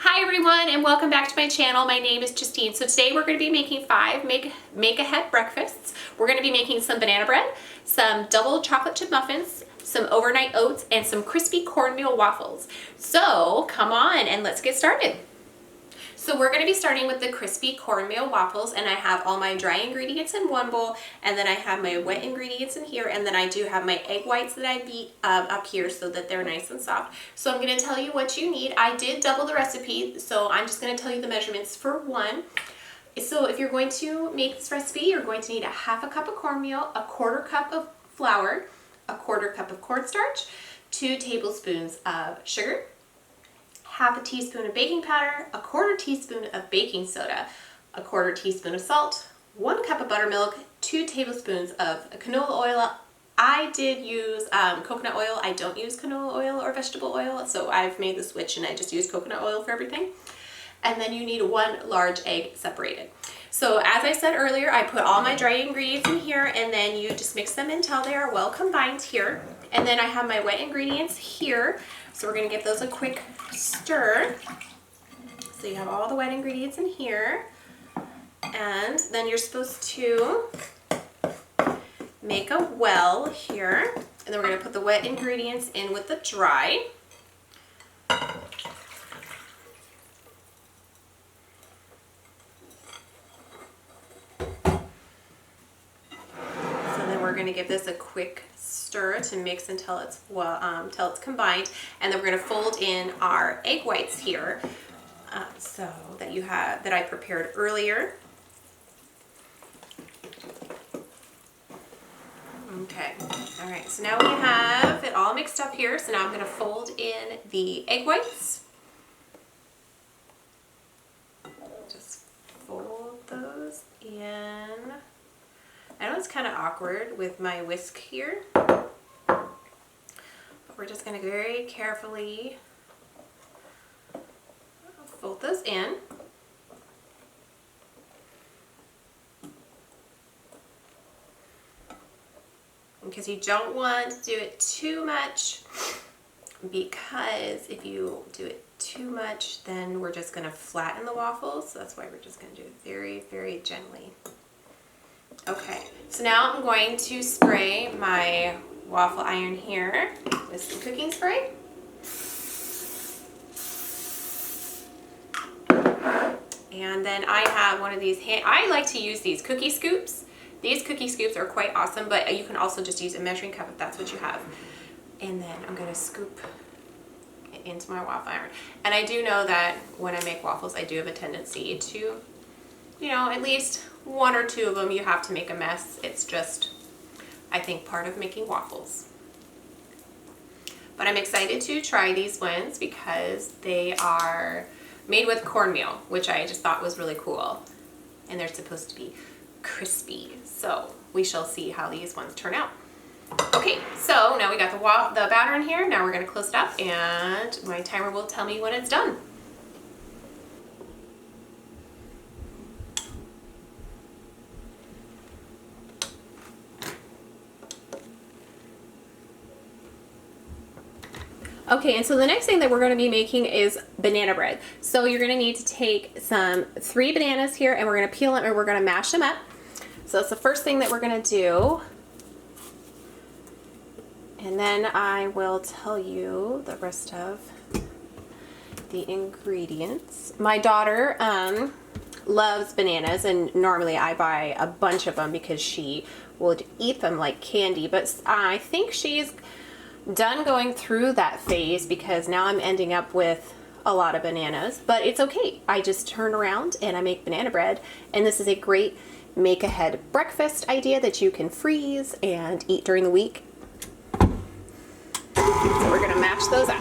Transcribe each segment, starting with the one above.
Hi everyone and welcome back to my channel. My name is Justine. So today we're going to be making 5 make-ahead breakfasts. We're going to be making some banana bread, some double chocolate chip muffins, some overnight oats, and some crispy cornmeal waffles. So come on and let's get started. So we're going to be starting with the crispy cornmeal waffles, and I have all my dry ingredients in one bowl, and then I have my wet ingredients in here, and then I do have my egg whites that I beat up here so that they're nice and soft. So I'm going to tell you what you need. I did double the recipe, so I'm just going to tell you the measurements for one. So if you're going to make this recipe, you're going to need a half a cup of cornmeal, a quarter cup of flour, a quarter cup of cornstarch, 2 tablespoons of sugar, half a teaspoon of baking powder, a quarter teaspoon of baking soda, a quarter teaspoon of salt, 1 cup of buttermilk, 2 tablespoons of canola oil. I did use coconut oil. I don't use canola oil or vegetable oil, so I've made the switch and I just use coconut oil for everything. And then you need 1 large egg separated. So as I said earlier, I put all my dry ingredients in here, and then you just mix them until they are well combined here. And then I have my wet ingredients here. So we're going to give those a quick stir. So you have all the wet ingredients in here. And then you're supposed to make a well here. And then we're going to put the wet ingredients in with the dry. We're going to give this a quick stir to mix until it's combined, and then we're going to fold in our egg whites here, so that I prepared earlier. Okay, all right. So now we have it all mixed up here. So now I'm going to fold in the egg whites. Just fold those in. I know it's kind of awkward with my whisk here, but we're just going to very carefully fold those in. Because you don't want to do it too much, because if you do it too much, then we're just going to flatten the waffles. So that's why we're just going to do it very, very gently. Okay, so now I'm going to spray my waffle iron here with some cooking spray. And then I have one of these, I like to use these cookie scoops. These cookie scoops are quite awesome, but you can also just use a measuring cup if that's what you have. And then I'm going to scoop it into my waffle iron. And I do know that when I make waffles, I do have a tendency to, at least 1 or 2 of them you have to make a mess. It's just, I think, part of making waffles. But I'm excited to try these ones because they are made with cornmeal, which I just thought was really cool. And they're supposed to be crispy. So we shall see how these ones turn out. Okay, so now we got the batter in here. Now we're going to close it up, and my timer will tell me when it's done. Okay, and so the next thing that we're going to be making is banana bread. So you're going to need to take 3 bananas here, and we're going to peel them and we're going to mash them up. So that's the first thing that we're going to do. And then I will tell you the rest of the ingredients. My daughter loves bananas, and normally I buy a bunch of them because she would eat them like candy, but I think she's done going through that phase because now I'm ending up with a lot of bananas, but it's okay. I just turn around and I make banana bread, and this is a great make-ahead breakfast idea that you can freeze and eat during the week. So we're gonna mash those up.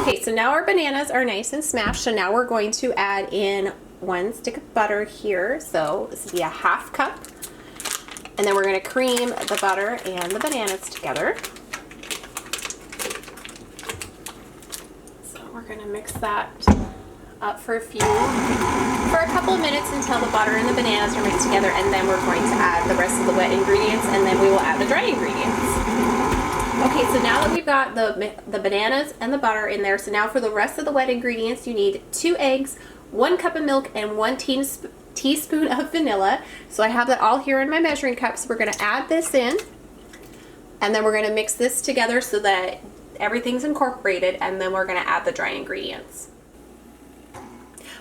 Okay, so now our bananas are nice and smashed, so now we're going to add in 1 stick of butter here. So this will be a ½ cup. And then we're going to cream the butter and the bananas together. So we're going to mix that up for a couple of minutes until the butter and the bananas are mixed together, and then we're going to add the rest of the wet ingredients, and then we will add the dry ingredients. Okay, so now that we've got the bananas and the butter in there, so now for the rest of the wet ingredients, you need 2 eggs, 1 cup of milk, and 1 teaspoon of vanilla. So I have that all here in my measuring cup. So we're going to add this in, and then we're going to mix this together so that everything's incorporated, and then we're going to add the dry ingredients.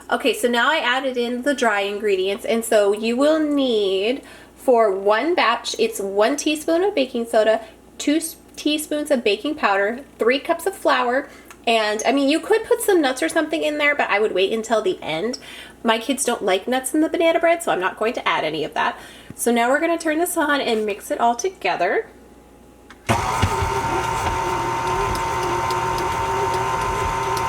Okay, so now I added in the dry ingredients, and so you will need, for one batch, it's 1 teaspoon of baking soda, 2 teaspoons of baking powder, 3 cups of flour, and I mean, you could put some nuts or something in there, but I would wait until the end. My kids don't like nuts in the banana bread, so I'm not going to add any of that. So now we're going to turn this on and mix it all together.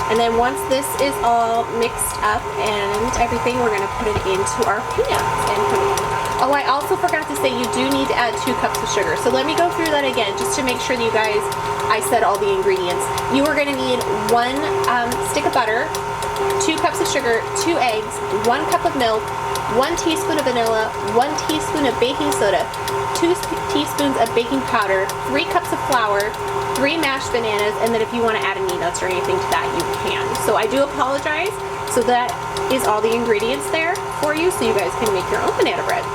And then once this is all mixed up and everything, we're going to put it into our pans and put it in. Oh, I also forgot to say you do need to add 2 cups of sugar. So let me go through that again just to make sure that you guys, I said all the ingredients. You are going to need 1 stick of butter, 2 cups of sugar, 2 eggs, 1 cup of milk, 1 teaspoon of vanilla, 1 teaspoon of baking soda, 2 teaspoons of baking powder, 3 cups of flour, 3 mashed bananas, and then if you want to add any nuts or anything to that, you can. So I do apologize. So that is all the ingredients there for you, so you guys can make your own banana bread.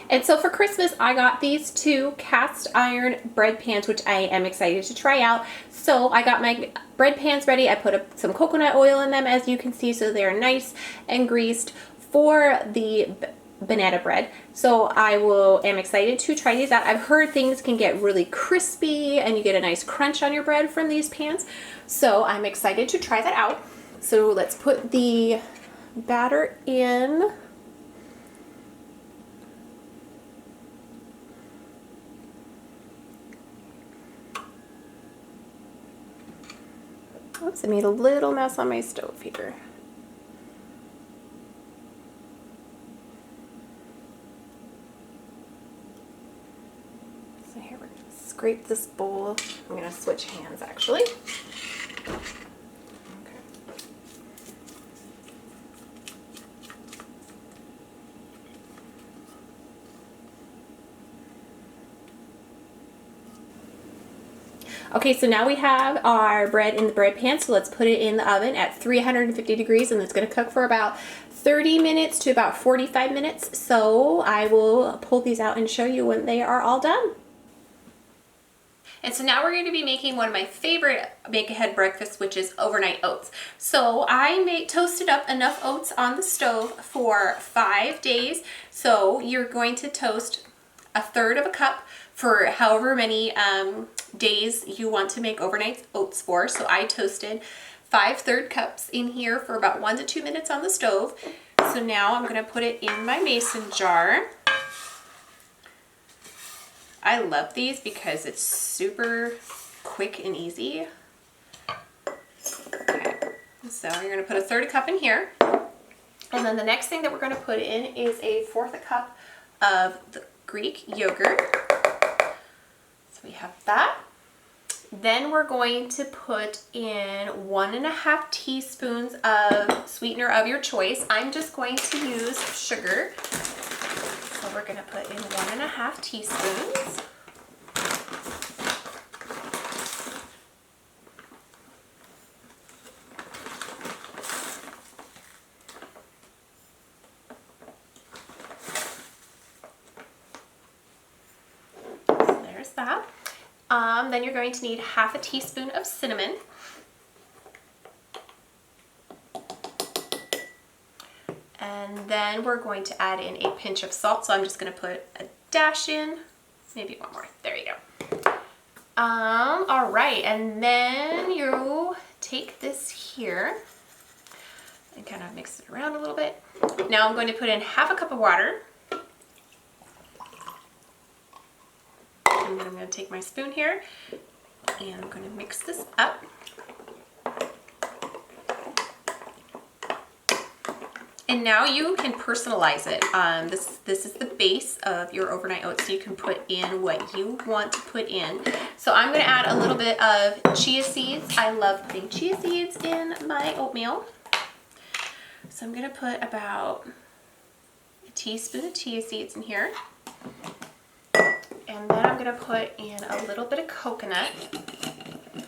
And so for Christmas, I got these 2 cast iron bread pans, which I am excited to try out. So I got my bread pans ready. I put some coconut oil in them, as you can see, so they're nice and greased for the banana bread. So am excited to try these out. I've heard things can get really crispy and you get a nice crunch on your bread from these pans. So I'm excited to try that out. So let's put the batter in. Oops, I made a little mess on my stove here. So here we're going to scrape this bowl. I'm going to switch hands actually. Okay, so now we have our bread in the bread pan, so let's put it in the oven at 350 degrees, and it's going to cook for about 30 minutes to about 45 minutes. So I will pull these out and show you when they are all done. And so now we're going to be making one of my favorite make-ahead breakfasts, which is overnight oats. So I toasted up enough oats on the stove for 5 days. So you're going to toast 1/3 of a cup for however many days you want to make overnight oats for. So I toasted 5/3 cups in here for about 1 to 2 minutes on the stove. So now I'm going to put it in my mason jar. I love these because it's super quick and easy. Okay, so you're going to put 1/3 cup in here. And then the next thing that we're going to put in is 1/4 cup of the Greek yogurt. So we have that. Then we're going to put in 1.5 teaspoons of sweetener of your choice. I'm just going to use sugar. So we're going to put in 1.5 teaspoons. So there's that. Then you're going to need 1/2 teaspoon of cinnamon. And then we're going to add in a pinch of salt. So I'm just going to put a dash in, maybe 1 more. There you go. All right, and then you take this here and kind of mix it around a little bit. Now I'm going to put in 1/2 cup of water. And then I'm going to take my spoon here and I'm going to mix this up. And now you can personalize it. This is the base of your overnight oats. So you can put in what you want to put in. So I'm going to add a little bit of chia seeds. I love putting chia seeds in my oatmeal. So I'm going to put about a teaspoon of chia seeds in here. And then I'm gonna put in a little bit of coconut. So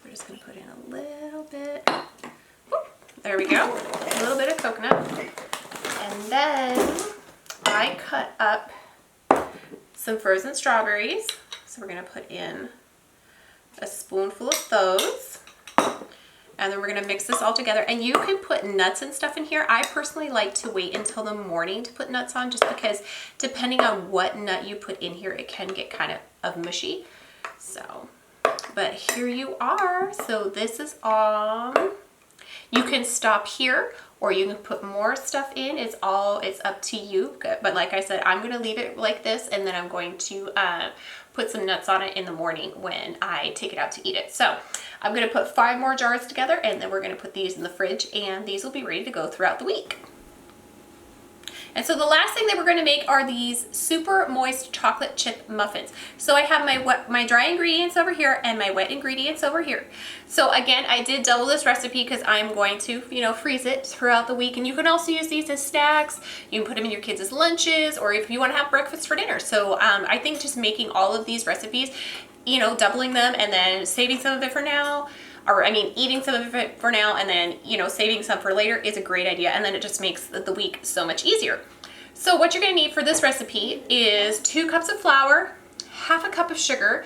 we're just gonna put in a little bit. Whoop, there we go, a little bit of coconut. And then I cut up some frozen strawberries. So we're gonna put in a spoonful of those. And then we're gonna mix this all together. And you can put nuts and stuff in here. I personally like to wait until the morning to put nuts on, just because depending on what nut you put in here, it can get kind of mushy. So, but here you are. So this is all. You can stop here or you can put more stuff in. It's up to you. But like I said, I'm gonna leave it like this, and then I'm going to put some nuts on it in the morning when I take it out to eat it. So I'm gonna put 5 more jars together, and then we're gonna put these in the fridge, and these will be ready to go throughout the week. And so the last thing that we're gonna make are these super moist chocolate chip muffins. So I have my dry ingredients over here and my wet ingredients over here. So again, I did double this recipe because I'm going to, freeze it throughout the week. And you can also use these as snacks. You can put them in your kids' lunches, or if you wanna have breakfast for dinner. So I think just making all of these recipes, doubling them and then saving some of it for now, eating some of it for now and then, saving some for later is a great idea. And then it just makes the week so much easier. So what you're gonna need for this recipe is 2 cups of flour, half a cup of sugar,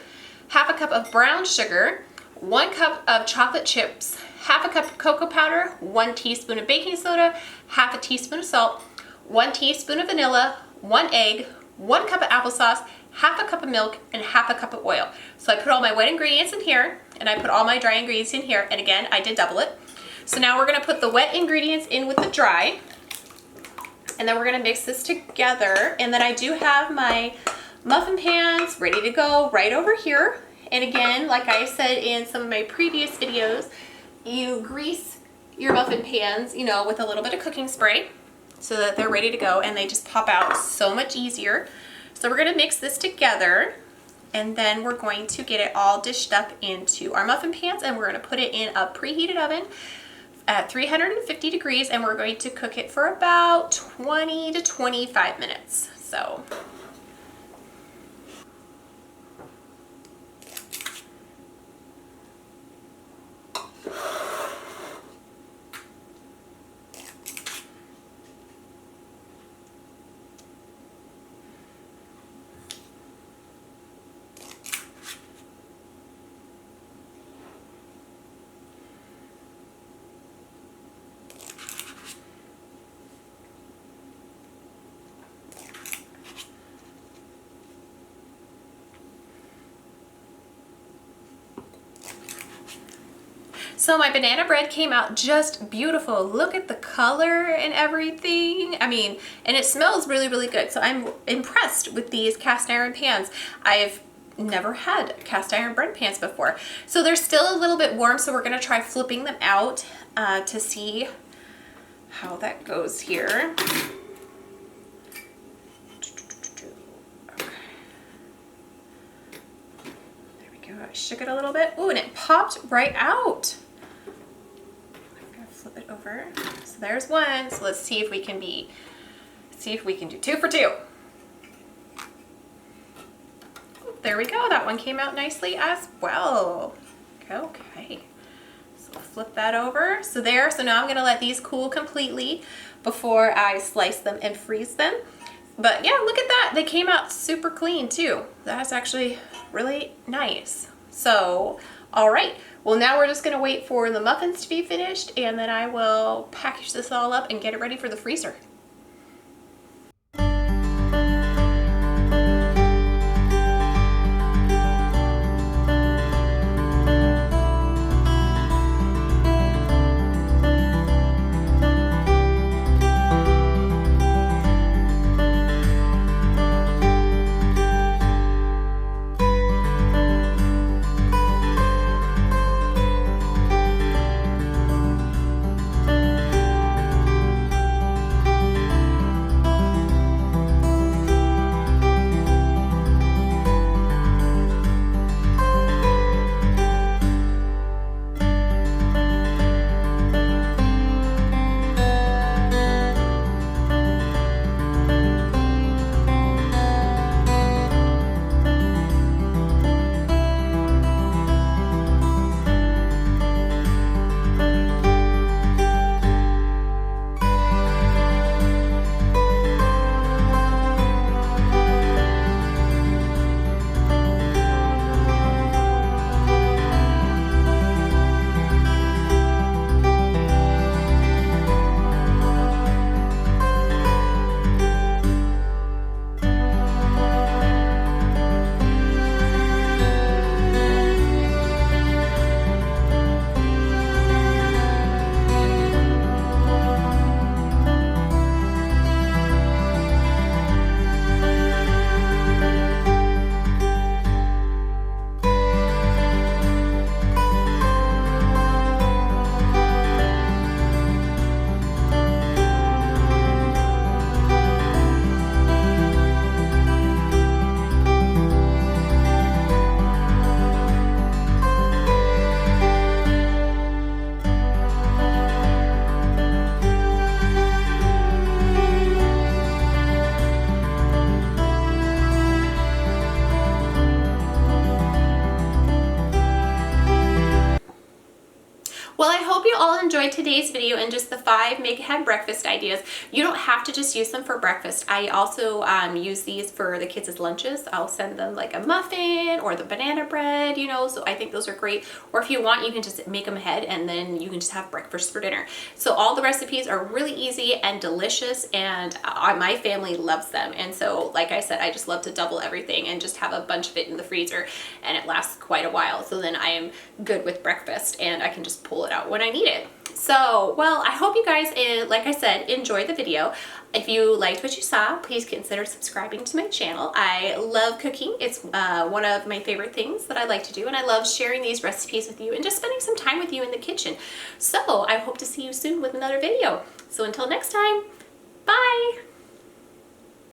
half a cup of brown sugar, 1 cup of chocolate chips, half a cup of cocoa powder, 1 teaspoon of baking soda, half a teaspoon of salt, 1 teaspoon of vanilla, 1 egg, 1 cup of applesauce, half a cup of milk, and half a cup of oil. So I put all my wet ingredients in here, and I put all my dry ingredients in here, and again, I did double it. So now we're gonna put the wet ingredients in with the dry, and then we're gonna mix this together. And then I do have my muffin pans ready to go right over here. And again, like I said in some of my previous videos, you grease your muffin pans, with a little bit of cooking spray so that they're ready to go, and they just pop out so much easier. So we're gonna mix this together, and then we're going to get it all dished up into our muffin pans, and we're gonna put it in a preheated oven at 350 degrees, and we're going to cook it for about 20 to 25 minutes. So. So my banana bread came out just beautiful. Look at the color and everything. And it smells really, really good. So I'm impressed with these cast iron pans. I've never had cast iron bread pans before. So they're still a little bit warm, so we're gonna try flipping them out to see how that goes here. There we go, I shook it a little bit. Ooh, and it popped right out. Flip it over. So there's one. So let's see if we can do 2 for 2. There we go. That one came out nicely as well. Okay. So flip that over. So there. So now I'm going to let these cool completely before I slice them and freeze them. But yeah, look at that. They came out super clean too. That's actually really nice. So, all right. Well, now we're just gonna wait for the muffins to be finished, and then I will package this all up and get it ready for the freezer. enjoyed today's video and just the 5 make ahead breakfast ideas. You don't have to just use them for breakfast. I also use these for the kids' lunches. I'll send them like a muffin or the banana bread, you know, so I think those are great. Or if you want, you can just make them ahead and then you can just have breakfast for dinner. So all the recipes are really easy and delicious, and my family loves them. And so, like I said, I just love to double everything and just have a bunch of it in the freezer, and it lasts quite a while. So then I am good with breakfast and I can just pull it out when I need it. So, well, I hope you guys, like I said, enjoyed the video. If you liked what you saw, please consider subscribing to my channel. I love cooking. It's one of my favorite things that I like to do, and I love sharing these recipes with you and just spending some time with you in the kitchen. So I hope to see you soon with another video. So until next time, bye!